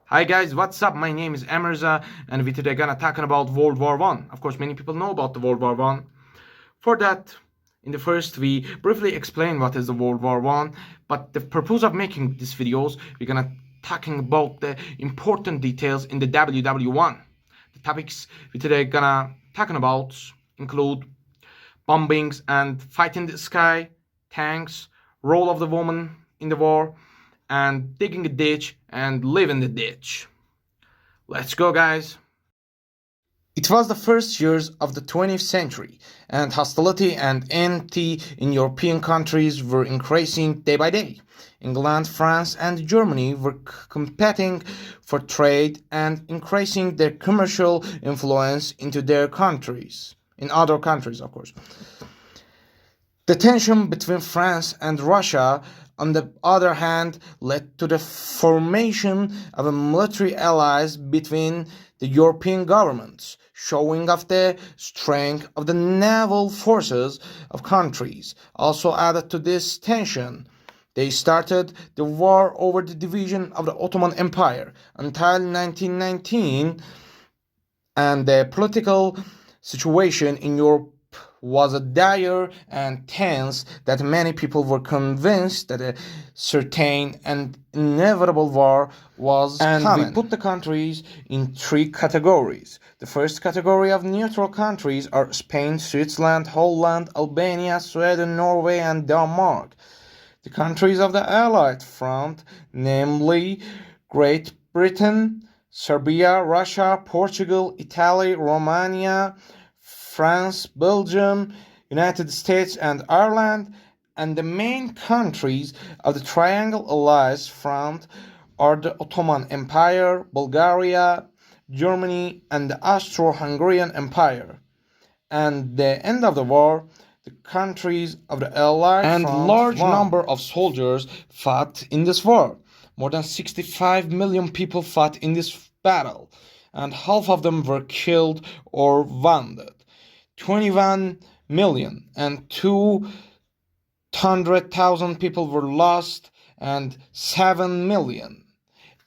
Hi guys, what's up? My name is Emerza, and we today gonna talking about World War One. Of course, many people know about the World War One. For that, in the first, we briefly explain what is the World War One. But the purpose of making these videos, we're gonna talking about the important details in the ww1. The topics we today gonna talking about include bombings and fight in the sky, tanks, role of the woman in the war, and digging a ditch and live in the ditch. Let's go, guys. It was the first years of the 20th century, and hostility and enmity in European countries were increasing day by day. England, France, and Germany were competing for trade and increasing their commercial influence into their countries, in other countries, of course. The tension between France and Russia, on the other hand, led to the formation of a military alliance between the European governments, showing off the strength of the naval forces of countries. Also added to this tension, they started the war over the division of the Ottoman Empire until 1919, and the political situation in Europe was a dire and tense that many people were convinced that a certain and inevitable war was coming. We put the countries in three categories. The first category of neutral countries are Spain, Switzerland, Holland, Albania, Sweden, Norway, and Denmark. The countries of the Allied front, namely Great Britain, Serbia, Russia, Portugal, Italy, Romania, France, Belgium, United States, and Ireland, and the main countries of the Triangle Alliance front are the Ottoman Empire, Bulgaria, Germany, and the Austro-Hungarian Empire. And the end of the war, the countries of the Allied and large number of soldiers fought in this war. More than 65 million people fought in this battle, and half of them were killed or wounded. 21 million and 200,000 people were lost, and 7 million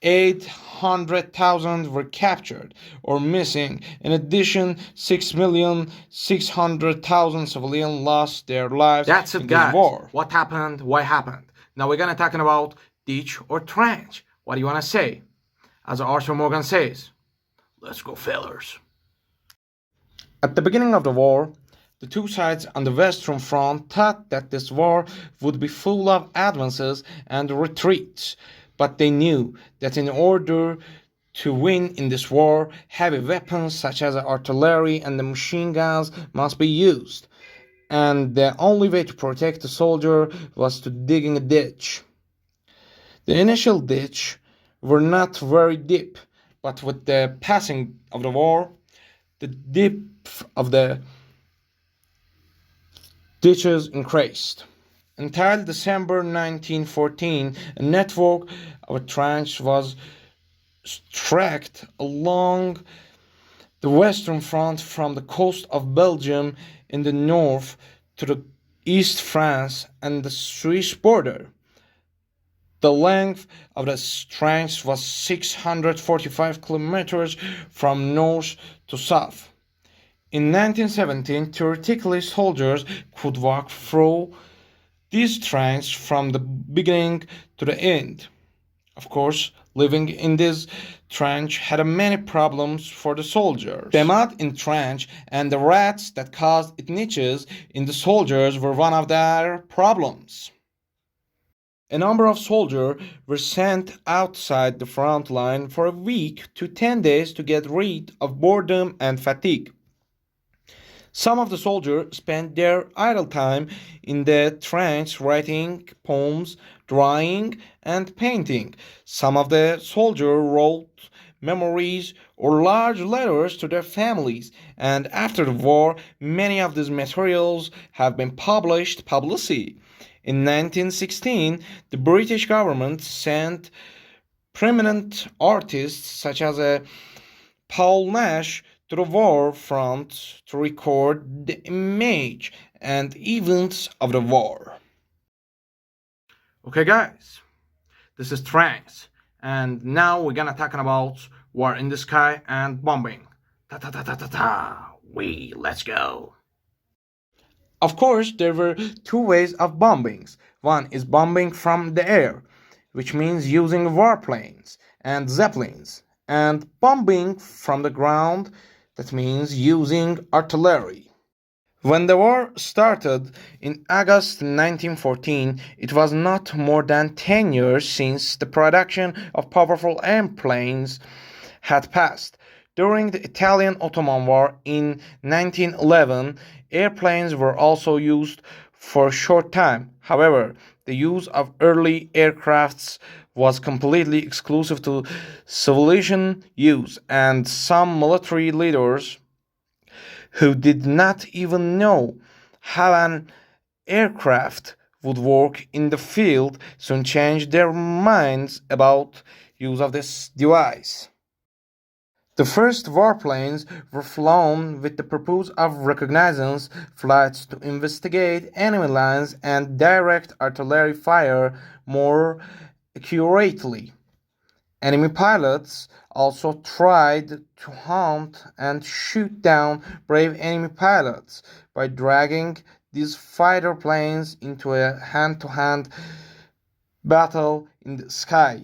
800,000 were captured or missing. In addition, 6,600,000 civilians lost their lives. That's it, guys. War. What happened? Why happened? Now we're gonna talking about ditch or trench. What do you wanna say? As Arthur Morgan says, let's go, fellas. At the beginning of the war, the two sides on the Western Front thought that this war would be full of advances and retreats, but they knew that in order to win in this war, heavy weapons such as artillery and the machine guns must be used, and the only way to protect the soldier was to dig in a ditch. The initial ditch were not very deep, but with the passing of the war, the depth of the ditches increased. Until December 1914, a network of trenches was stretched along the Western Front from the coast of Belgium in the north to the East France and the Swiss border. The length of the trench was 645 kilometers from north to south. In 1917, theoretically, soldiers could walk through these trenches from the beginning to the end. Of course, living in this trench had many problems for the soldiers. The mud in trench and the rats that caused it niches in the soldiers were one of their problems. A number of soldiers were sent outside the front line for a week to 10 days to get rid of boredom and fatigue. Some of the soldiers spent their idle time in the trench writing poems, drawing, and painting. Some of the soldiers wrote memories or large letters to their families, and after the war, many of these materials have been publicly. In 1916, the British government sent prominent artists such as Paul Nash to the war front to record the image and events of the war. Okay, guys, this is trench, And now we're gonna talking about war in the sky and bombing. Ta ta ta ta ta ta. Let's go. Of course, there were two ways of bombings. One is bombing from the air, which means using warplanes and zeppelins, and bombing from the ground, that means using artillery. When the war started in August 1914, it was not more than 10 years since the production of powerful airplanes had passed. During the Italian Ottoman War in 1911, airplanes were also used for a short time. However, the use of early aircrafts was completely exclusive to civilian use, and some military leaders who did not even know how an aircraft would work in the field soon changed their minds about use of this device. The first warplanes were flown with the purpose of reconnaissance flights to investigate enemy lines and direct artillery fire more accurately. Enemy pilots also tried to hunt and shoot down brave enemy pilots by dragging these fighter planes into a hand-to-hand battle in the sky.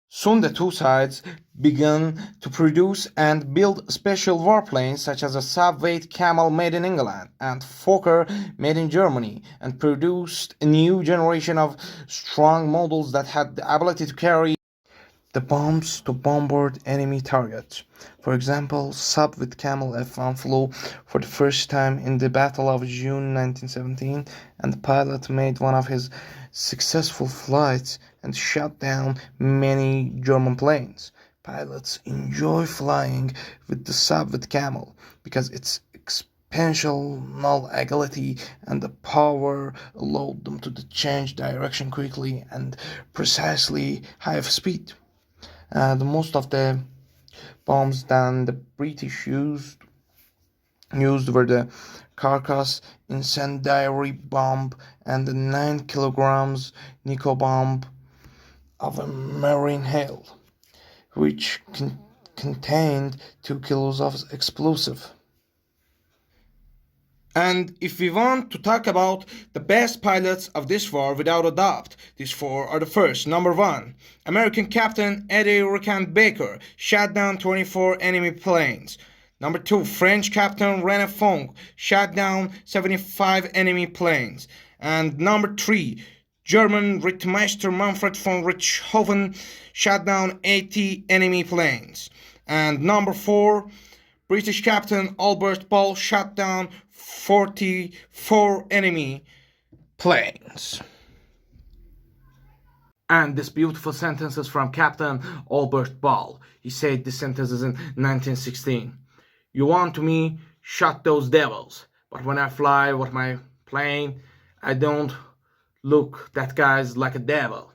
Soon the two sides began to produce and build special warplanes such as a Subway Camel made in England and Fokker made in Germany, and produced a new generation of strong models that had the ability to carry the bombs to bombard enemy targets. For example, Sub with Camel F1 flew for the first time in the Battle of June 1917, and the pilot made one of his successful flights and shot down many German planes. Pilots enjoy flying with the Sub with Camel because its expansional agility and the power allowed them to change direction quickly and precisely high speed. Most of the bombs that the British used were the Carcass incendiary bomb and the 9 kilograms Nico bomb of a marine hail, which contained 2 kilos of explosive. And if we want to talk about the best pilots of this war, without a doubt, these four are the first. Number 1, American Captain Eddie Baker shot down 24 enemy planes. Number 2, French Captain René Fonck shot down 75 enemy planes. And number 3, German Rittmeister Manfred von Richthofen shot down 80 enemy planes. And number 4, British Captain Albert Ball shot down 44 enemy planes. And this beautiful sentence is from Captain Albert Ball. He said this sentence is in 1916. You want to me shot those devils, but when I fly with my plane, I don't look that guys like a devil.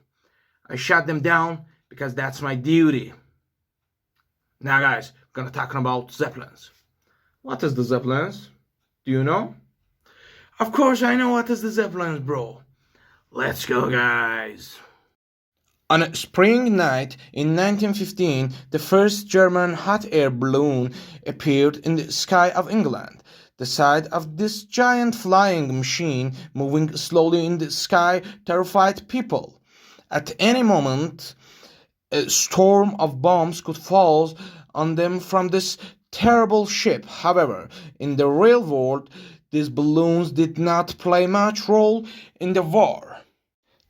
I shot them down because that's my duty. Now guys, we're gonna talk about Zeppelins. What is the Zeppelins? Do you know? Of course I know what is the Zeppelins, bro. Let's go, guys. On a spring night in 1915, the first German hot air balloon appeared in the sky of England. The sight of this giant flying machine moving slowly in the sky terrified people. At any moment, a storm of bombs could fall on them from this terrible ship. However, in the real world, these balloons did not play much role in the war.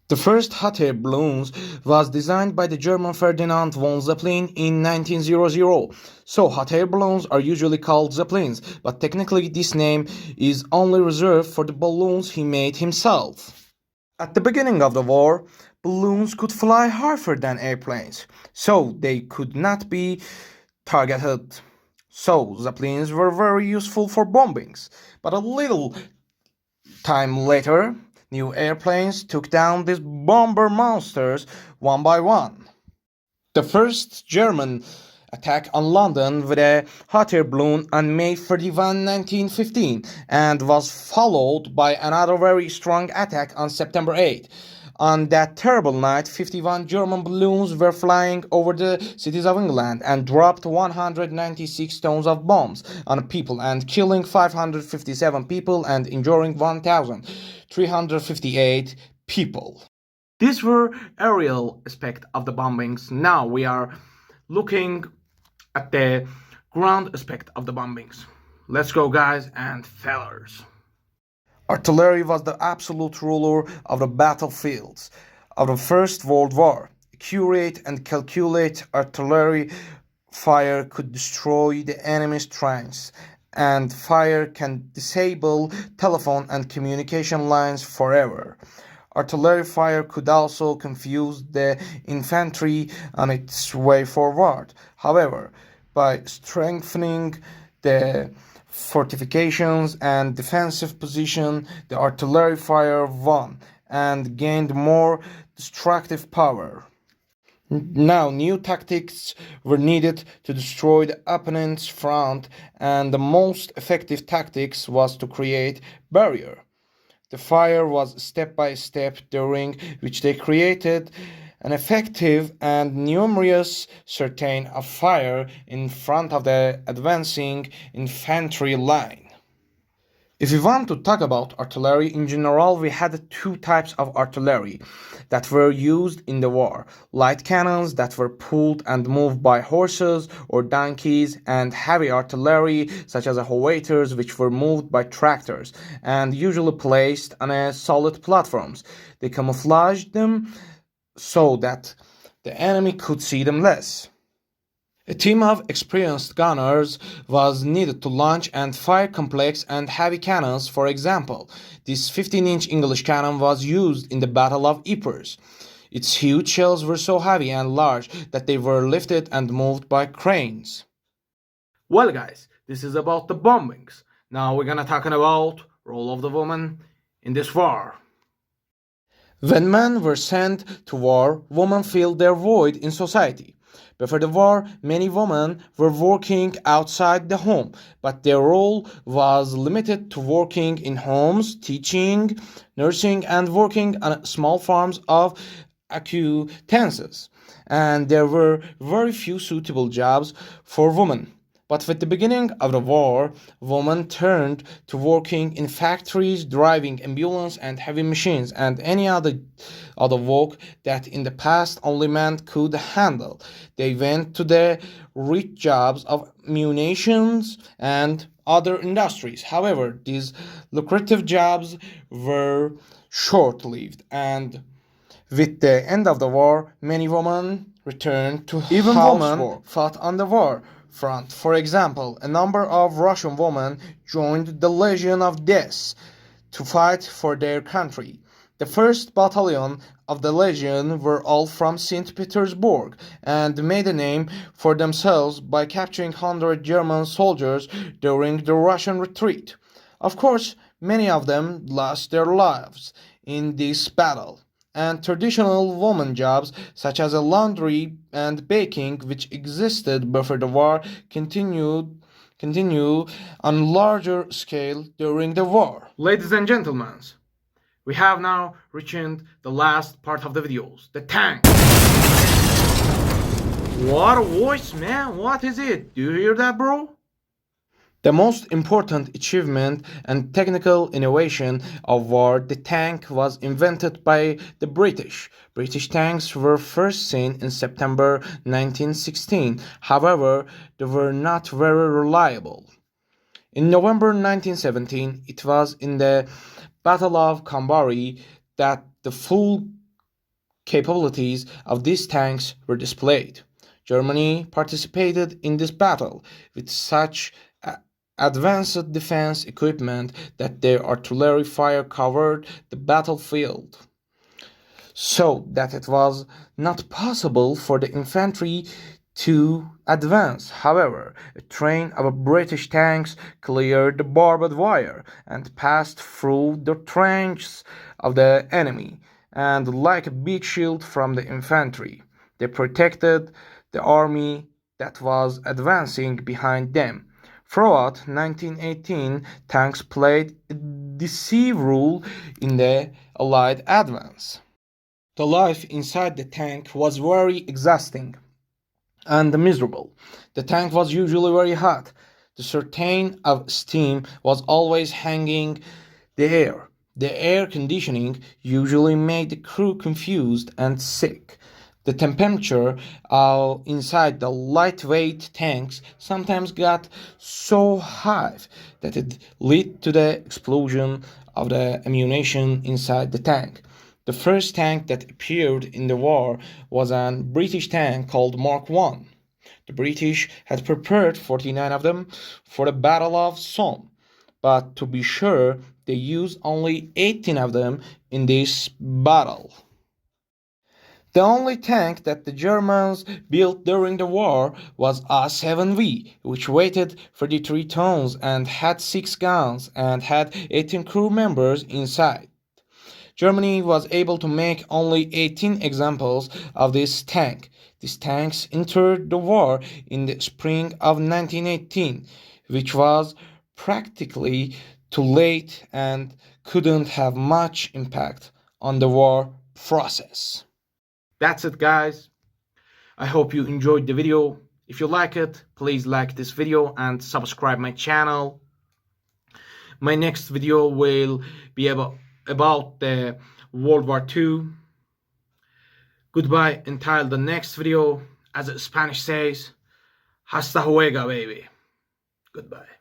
The first hot air balloons was designed by the German Ferdinand von Zeppelin in 1900. So hot air balloons are usually called Zeppelins, but technically this name is only reserved for the balloons he made himself. At the beginning of the war, balloons could fly higher than airplanes, so they could not be targeted. So Zeppelins were very useful for bombings, but a little time later, new airplanes took down these bomber monsters one by one. The first German attack on London with a hot air balloon on May 31, 1915, and was followed by another very strong attack on September 8 On that terrible night, 51 German balloons were flying over the cities of England and dropped 196 tons of bombs on people and killing 557 people and injuring 1,358 people. These were aerial aspect of the bombings. Now we are looking at the ground aspect of the bombings. Let's go, guys and fellers. Artillery was the absolute ruler of the battlefields of the First World War. Accurate and calculate artillery fire could destroy the enemy's trains, and fire can disable telephone and communication lines forever. Artillery fire could also confuse the infantry on its way forward. However, by strengthening the fortifications and defensive position, the artillery fire won and gained more destructive power. Now, new tactics were needed to destroy the opponent's front, and the most effective tactics was to create barrier. The fire was step by step, during which they created an effective and numerous curtain of fire in front of the advancing infantry line. If we want to talk about artillery in general, we had two types of artillery that were used in the war: light cannons that were pulled and moved by horses or donkeys, and heavy artillery such as howitzers, which were moved by tractors and usually placed on solid platforms. They camouflaged them so that the enemy could see them less. A team of experienced gunners was needed to launch and fire complex and heavy cannons. For example, this 15-inch English cannon was used in the Battle of Ypres. Its huge shells were so heavy and large that they were lifted and moved by cranes. Well, guys, this is about the bombings. Now we're gonna talk about role of the woman in this war. When men were sent to war, women filled their void in society. Before the war, many women were working outside the home, but their role was limited to working in homes, teaching, nursing, and working on small farms of acquaintances. And there were very few suitable jobs for women. But with the beginning of the war, women turned to working in factories, driving ambulance and heavy machines, and any other work that in the past only men could handle. They went to the rich jobs of munitions and other industries. However, these lucrative jobs were short-lived, and with the end of the war, many women returned to Even housework. women Fought on the war front. For example, a number of Russian women joined the Legion of Death to fight for their country. The first battalion of the Legion were all from St. Petersburg and made a name for themselves by capturing 100 German soldiers during the Russian retreat. Of course, many of them lost their lives in this battle, and traditional woman jobs such as laundry and baking, which existed before the war, continue on larger scale during the war. Ladies and gentlemen, we have now reached the last part of the videos, the tank. What a voice, man. What is it? Do you hear that, bro? The most important achievement and technical innovation of war, the tank, was invented by the British. British tanks were first seen in September 1916. However, they were not very reliable. In November 1917, it was in the Battle of Cambrai that the full capabilities of these tanks were displayed. Germany participated in this battle with such advanced defense equipment that their artillery fire covered the battlefield, so that it was not possible for the infantry to advance. However, a train of British tanks cleared the barbed wire and passed through the trenches of the enemy, and like a big shield from the infantry, they protected the army that was advancing behind them. Throughout 1918, tanks played a decisive role in the Allied advance. The life inside the tank was very exhausting and miserable. The tank was usually very hot. The certain of steam was always hanging the air. The air conditioning usually made the crew confused and sick. The temperature inside the lightweight tanks sometimes got so high that it led to the explosion of the ammunition inside the tank. The first tank that appeared in the war was a British tank called Mark I. The British had prepared 49 of them for the Battle of Somme, but to be sure, they used only 18 of them in this battle. The only tank that the Germans built during the war was a 7V, which weighed 33 tons and had 6 guns and had 18 crew members inside. Germany was able to make only 18 examples of this tank. These tanks entered the war in the spring of 1918, which was practically too late and couldn't have much impact on the war process. That's it, guys. I hope you enjoyed the video. If you like it, please like this video and subscribe my channel. My next video will be about the World War II. Goodbye until the next video. As Spanish says, hasta luego, baby. Goodbye.